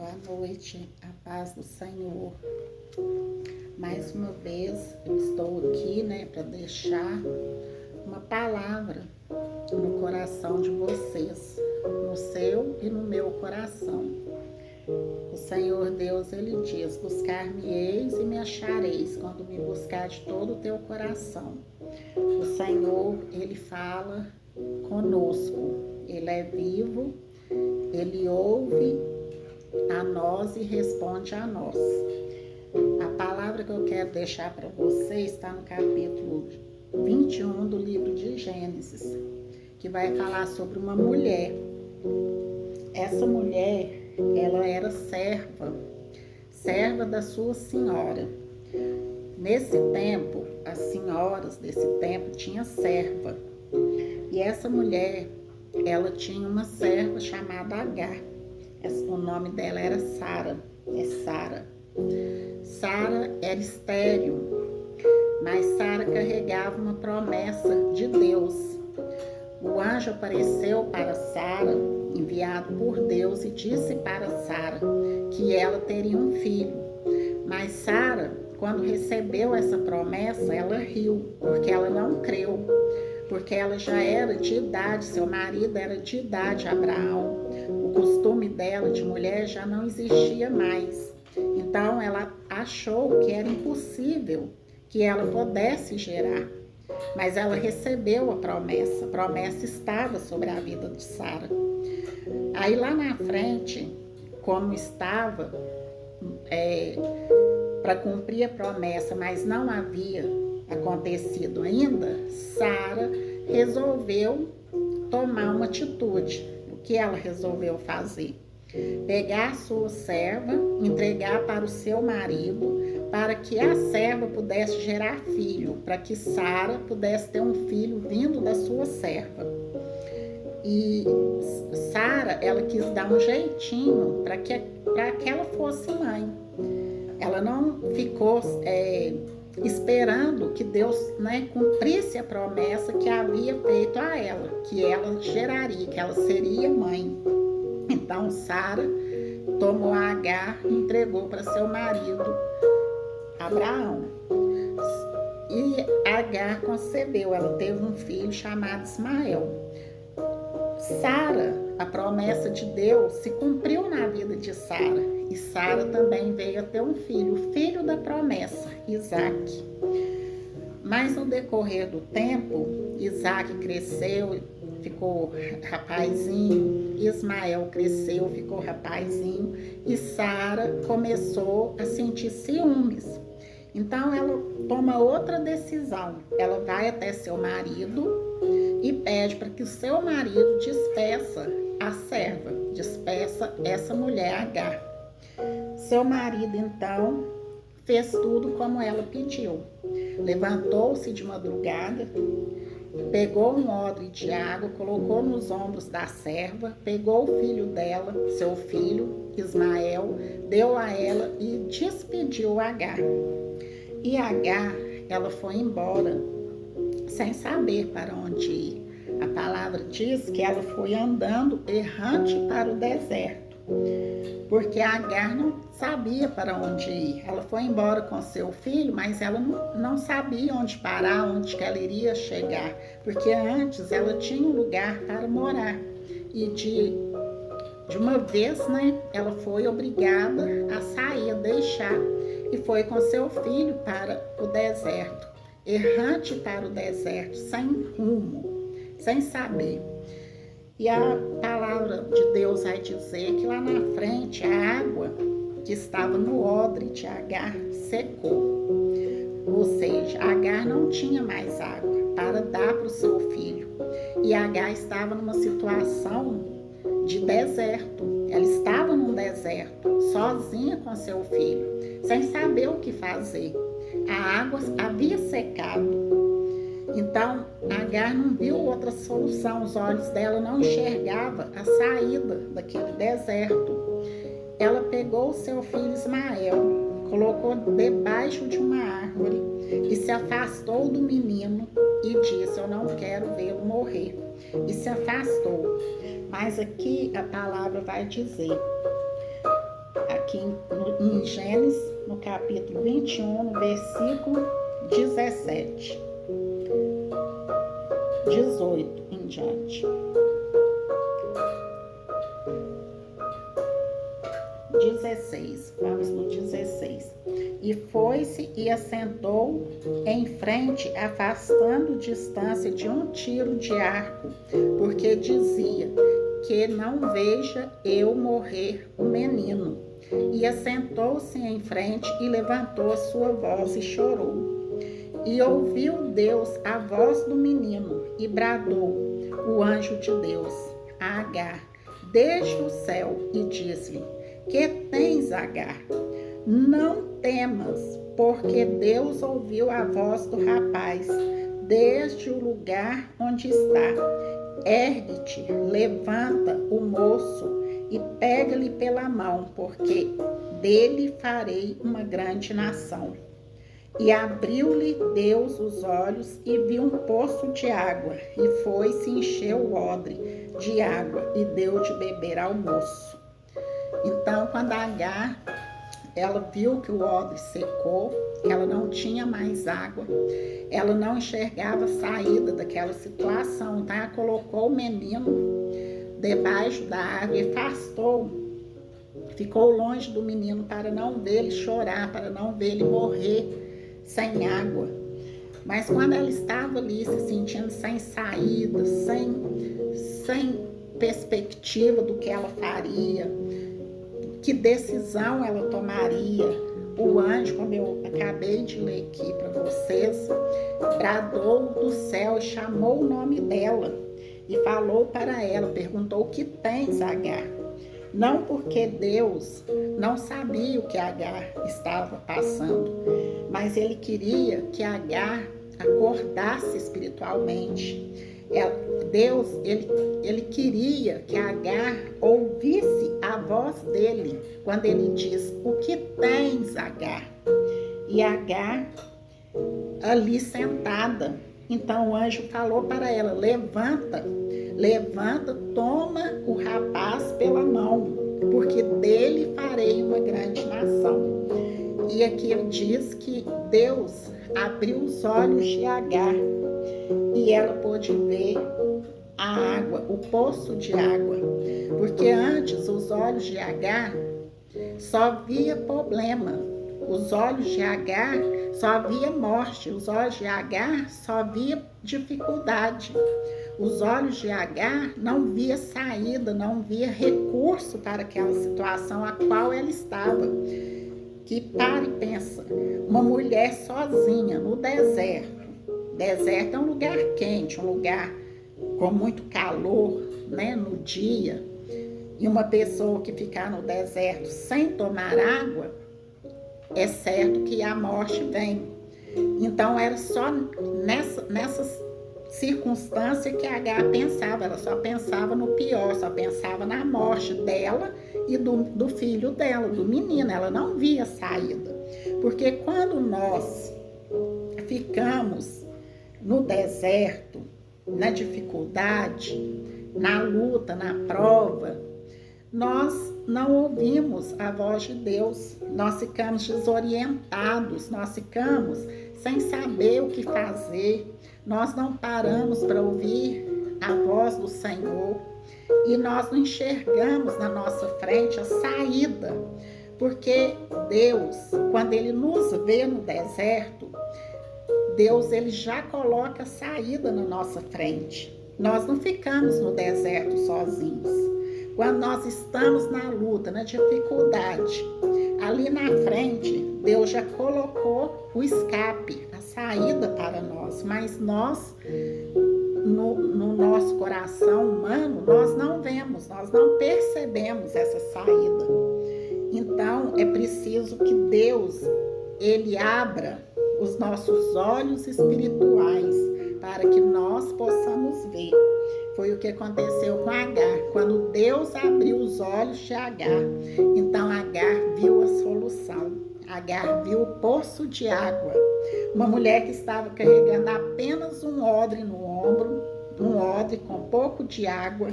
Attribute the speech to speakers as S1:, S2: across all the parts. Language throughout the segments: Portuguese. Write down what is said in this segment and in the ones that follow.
S1: Boa noite, a paz do Senhor. Mais uma vez eu estou aqui, para deixar uma palavra no coração de vocês, no seu e no meu coração. O Senhor Deus, Ele diz: buscar-me-eis e me achareis, quando me buscar de todo o teu coração. O Senhor, Ele fala conosco, Ele é vivo, Ele ouve a nós e responde a nós. A palavra que eu quero deixar para vocês está no capítulo 21 do livro de Gênesis, que vai falar sobre uma mulher. Essa mulher, ela era serva da sua senhora. Nesse tempo, as senhoras desse tempo tinham serva. E essa mulher, ela tinha uma serva chamada Agar. O nome dela era Sara. Sara era estéril, mas Sara carregava uma promessa de Deus. O anjo apareceu para Sara, enviado por Deus, e disse para Sara que ela teria um filho. Mas Sara, quando recebeu essa promessa, ela riu, porque ela não creu, porque ela já era de idade, seu marido era de idade, Abraão. O costume dela de mulher já não existia mais. Então ela achou que era impossível que ela pudesse gerar. Mas ela recebeu a promessa estava sobre a vida de Sara. Aí lá na frente, como estava para cumprir a promessa, mas não havia acontecido ainda, Sara resolveu tomar uma atitude. O que ela resolveu fazer? Pegar a sua serva, entregar para o seu marido, para que a serva pudesse gerar filho, para que Sara pudesse ter um filho vindo da sua serva. E Sara, ela quis dar um jeitinho para que ela fosse mãe. Ela não ficou esperando que Deus cumprisse a promessa que havia feito a ela, que ela geraria, que ela seria mãe. Então Sara tomou a Agar e entregou para seu marido Abraão. E Agar concebeu, ela teve um filho chamado Ismael. Sara, a promessa de Deus se cumpriu na vida de Sara. E Sara também veio a ter um filho, o filho da promessa, Isaque. Mas no decorrer do tempo, Isaque cresceu, ficou rapazinho, Ismael cresceu, ficou rapazinho, e Sara começou a sentir ciúmes. Então ela toma outra decisão, ela vai até seu marido e pede para que o seu marido despeça a serva, despeça essa mulher Agar. Seu marido então fez tudo como ela pediu. Levantou-se de madrugada, pegou um odre de água, colocou nos ombros da serva, pegou o filho dela, seu filho Ismael, deu a ela e despediu Agar. E Agar, ela foi embora sem saber para onde ir. A palavra diz que ela foi andando errante para o deserto, porque Agar não sabia para onde ir. Ela foi embora com seu filho, mas ela não sabia onde parar, onde que ela iria chegar, porque antes ela tinha um lugar para morar. E de uma vez, ela foi obrigada a sair, a deixar, e foi com seu filho para o deserto, errante para o deserto, sem rumo, sem saber. E a palavra de Deus vai dizer que lá na frente a água que estava no odre de Agar secou. Ou seja, Agar não tinha mais água para dar para o seu filho. E Agar estava numa situação de deserto. Ela estava num deserto, sozinha com seu filho, sem saber o que fazer. A água havia secado. Então, Agar não viu outra solução, os olhos dela não enxergavam a saída daquele deserto. Ela pegou o seu filho Ismael, colocou debaixo de uma árvore e se afastou do menino e disse: eu não quero vê-lo morrer. E se afastou. Mas aqui a palavra vai dizer aqui em Gênesis, no capítulo 21, no versículo 17. 18 em diante. 16, vamos no 16. E foi-se e assentou em frente, afastando distância de um tiro de arco, porque dizia: que não veja eu morrer o menino. E assentou-se em frente e levantou a sua voz e chorou. E ouviu Deus a voz do menino e bradou o anjo de Deus a Agar desde o céu e disse-lhe: que tens, Agar? Não temas, porque Deus ouviu a voz do rapaz desde o lugar onde está. Ergue-te, levanta o moço e pega-lhe pela mão, porque dele farei uma grande nação. E abriu-lhe Deus os olhos e viu um poço de água, e foi-se encheu o odre de água e deu de beber ao moço. Então, quando Agar, ela viu que o odre secou, ela não tinha mais água, ela não enxergava saída daquela situação, então ela colocou o menino debaixo da água e afastou, ficou longe do menino para não ver ele chorar, para não ver ele morrer sem água. Mas quando ela estava ali se sentindo sem saída, sem perspectiva do que ela faria, que decisão ela tomaria, o anjo, como eu acabei de ler aqui para vocês, bradou do céu e chamou o nome dela e falou para ela, perguntou: o que tens, Agar? Não porque Deus não sabia o que Agar estava passando, mas ele queria que Agar acordasse espiritualmente. Deus, ele queria que Agar ouvisse a voz dele quando ele diz: o que tens, Agar? E Agar ali sentada. Então o anjo falou para ela: levanta, toma o rapaz pela mão, porque dele farei uma grande nação. E aqui ele diz que Deus abriu os olhos de Agar e ela pôde ver a água, o poço de água, porque antes os olhos de Agar só via problema, os olhos de Agar só via morte, os olhos de Agar só via dificuldade, os olhos de Agar não via saída, não via recurso para aquela situação a qual ela estava. Que para e pensa, uma mulher sozinha no deserto. Deserto é um lugar quente, um lugar com muito calor, né, no dia. E uma pessoa que ficar no deserto sem tomar água, é certo que a morte vem. Então era só nessas circunstâncias que Agar pensava, ela só pensava no pior, só pensava na morte dela e do filho dela, do menino, ela não via saída. Porque quando nós ficamos no deserto, na dificuldade, na luta, na prova, nós não ouvimos a voz de Deus, nós ficamos desorientados, nós ficamos sem saber o que fazer, nós não paramos para ouvir a voz do Senhor e nós não enxergamos na nossa frente a saída, porque Deus, quando Ele nos vê no deserto, Deus ele já coloca a saída na nossa frente. Nós não ficamos no deserto sozinhos. Quando nós estamos na luta, na dificuldade, ali na frente, Deus já colocou o escape, a saída para nós. Mas nós, no nosso coração humano, nós não vemos, nós não percebemos essa saída. Então, é preciso que Deus, ele abra os nossos olhos espirituais para que nós possamos ver. Foi o que aconteceu com Agar. Quando Deus abriu os olhos de Agar, então Agar viu a solução. Agar viu o poço de água. Uma mulher que estava carregando apenas um odre no ombro, um odre com pouco de água,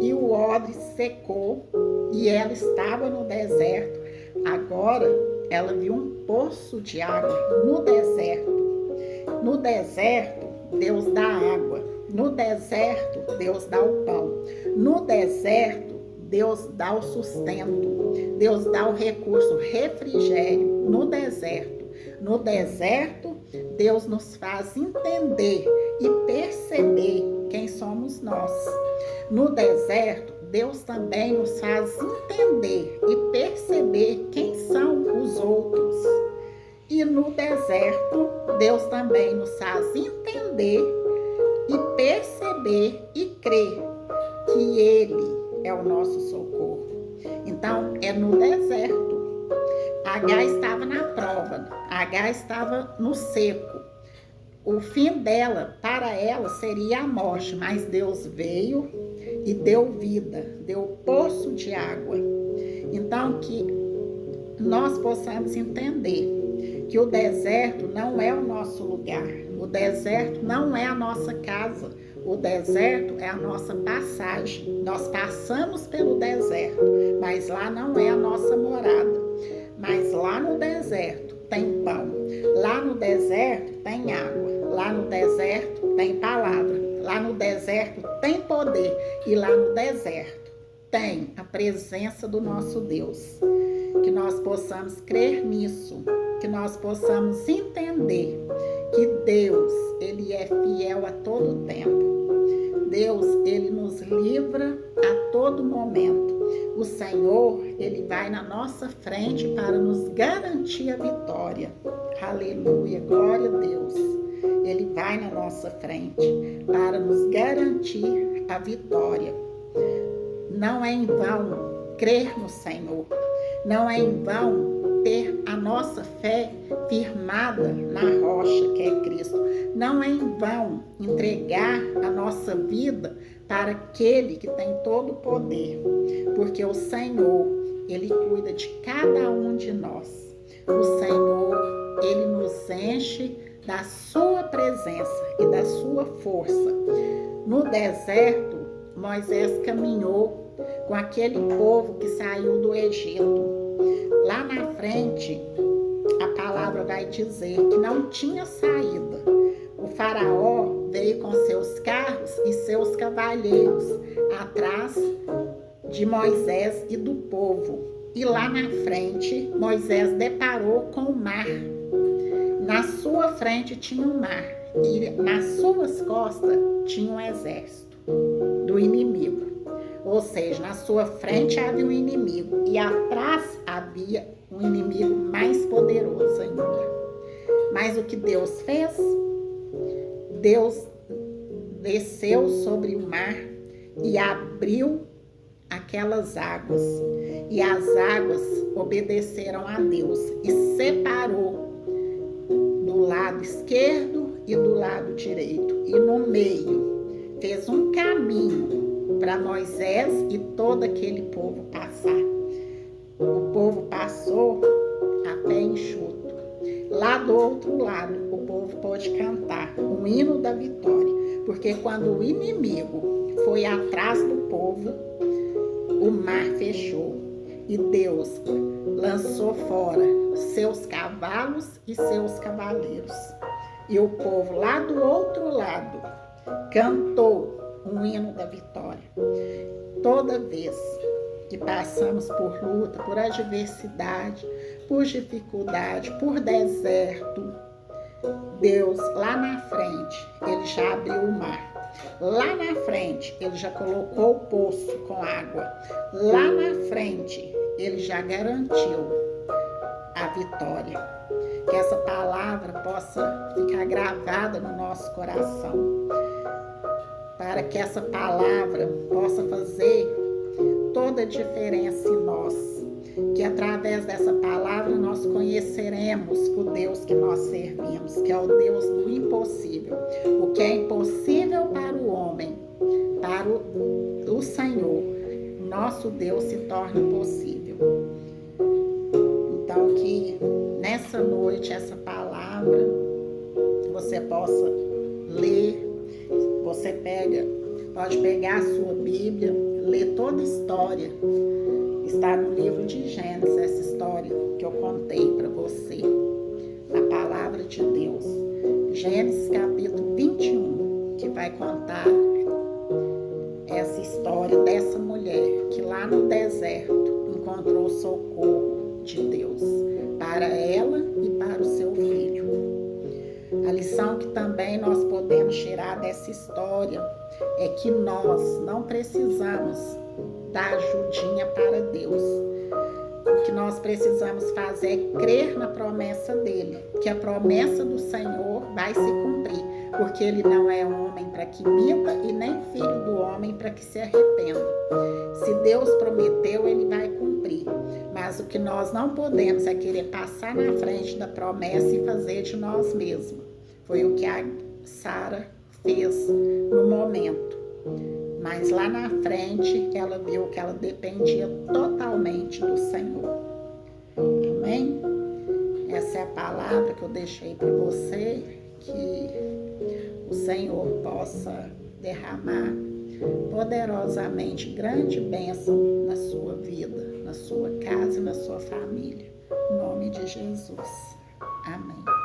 S1: e o odre secou. e ela estava no deserto. Agora ela viu um poço de água no deserto. No deserto, Deus dá água. No deserto, Deus dá o pão. No deserto, Deus dá o sustento. Deus dá o recurso, refrigério. No deserto. No deserto, Deus nos faz entender e perceber quem somos nós. No deserto, Deus também nos faz entender e perceber quem são os outros. E no deserto, Deus também nos faz entender e perceber e crer que Ele é o nosso socorro. Então, é no deserto. Agar estava na prova, Agar estava no seco. O fim dela, para ela, seria a morte, mas Deus veio e deu vida, deu poço de água. Então, que nós possamos entender que o deserto não é o nosso lugar, o deserto não é a nossa casa, o deserto é a nossa passagem. Nós passamos pelo deserto, mas lá não é a nossa morada. Mas lá no deserto tem pão, lá no deserto tem água, lá no deserto tem palavra, lá no deserto tem poder e lá no deserto tem a presença do nosso Deus. Que nós possamos crer nisso, que nós possamos entender que Deus, Ele é fiel a todo tempo. Deus, Ele nos livra a todo momento. O Senhor, Ele vai na nossa frente para nos garantir a vitória. Aleluia, glória a Deus. Ele vai na nossa frente para nos garantir a vitória. Não é em vão crer no Senhor. Não é em vão ter a nossa fé firmada na rocha que é Cristo. Não é em vão entregar a nossa vida para aquele que tem todo o poder, porque o Senhor, Ele cuida de cada um de nós. O Senhor, Ele nos enche da sua presença e da sua força. No deserto, Moisés caminhou com aquele povo que saiu do Egito. Lá na frente, a palavra vai dizer que não tinha saída. O faraó veio com seus carros e seus cavalheiros atrás de Moisés e do povo. E lá na frente, Moisés deparou com o mar. Na sua frente tinha um mar e nas suas costas tinha um exército do inimigo. Ou seja, na sua frente havia um inimigo e atrás havia um inimigo mais poderoso ainda. Mas o que Deus fez? Deus desceu sobre o mar e abriu aquelas águas. E as águas obedeceram a Deus e separou do lado esquerdo e do lado direito. E no meio fez um caminho para Moisés e todo aquele povo passar. O povo passou a pé enxuto. Lá do outro lado, o povo pôde cantar um hino da vitória, porque quando o inimigo foi atrás do povo, o mar fechou e Deus lançou fora seus cavalos e seus cavaleiros. E o povo lá do outro lado cantou um hino da vitória. Toda vez que passamos por luta, por adversidade, por dificuldade, por deserto, Deus lá na frente, Ele já abriu o mar. Lá na frente, Ele já colocou o poço com água. Lá na frente, Ele já garantiu a vitória. Que essa palavra possa ficar gravada no nosso coração, para que essa palavra possa fazer toda a diferença em nós, que através dessa palavra nós conheceremos o Deus que nós servimos, que é o Deus do impossível. O que é impossível para o homem, para o Senhor, nosso Deus se torna possível. Então que nessa noite essa palavra você possa ler. Você pode pegar a sua Bíblia, ler toda a história Está no livro de Gênesis, essa história que eu contei para você, na palavra de Deus. Gênesis capítulo 21, que vai contar essa história dessa mulher que lá no deserto encontrou socorro de Deus para ela e para o seu filho. A lição que também nós podemos tirar dessa história é que nós não precisamos dar ajudinha para Deus. O que nós precisamos fazer é crer na promessa dele, que a promessa do Senhor vai se cumprir, porque ele não é homem para que minta e nem filho do homem para que se arrependa. Se Deus prometeu, ele vai cumprir. Mas o que nós não podemos é querer passar na frente da promessa e fazer de nós mesmos. Foi o que a Sara fez no momento. Mas lá na frente, ela viu que ela dependia totalmente do Senhor. Amém? Essa é a palavra que eu deixei para você, que o Senhor possa derramar poderosamente grande bênção na sua vida, na sua casa e na sua família. Em nome de Jesus. Amém.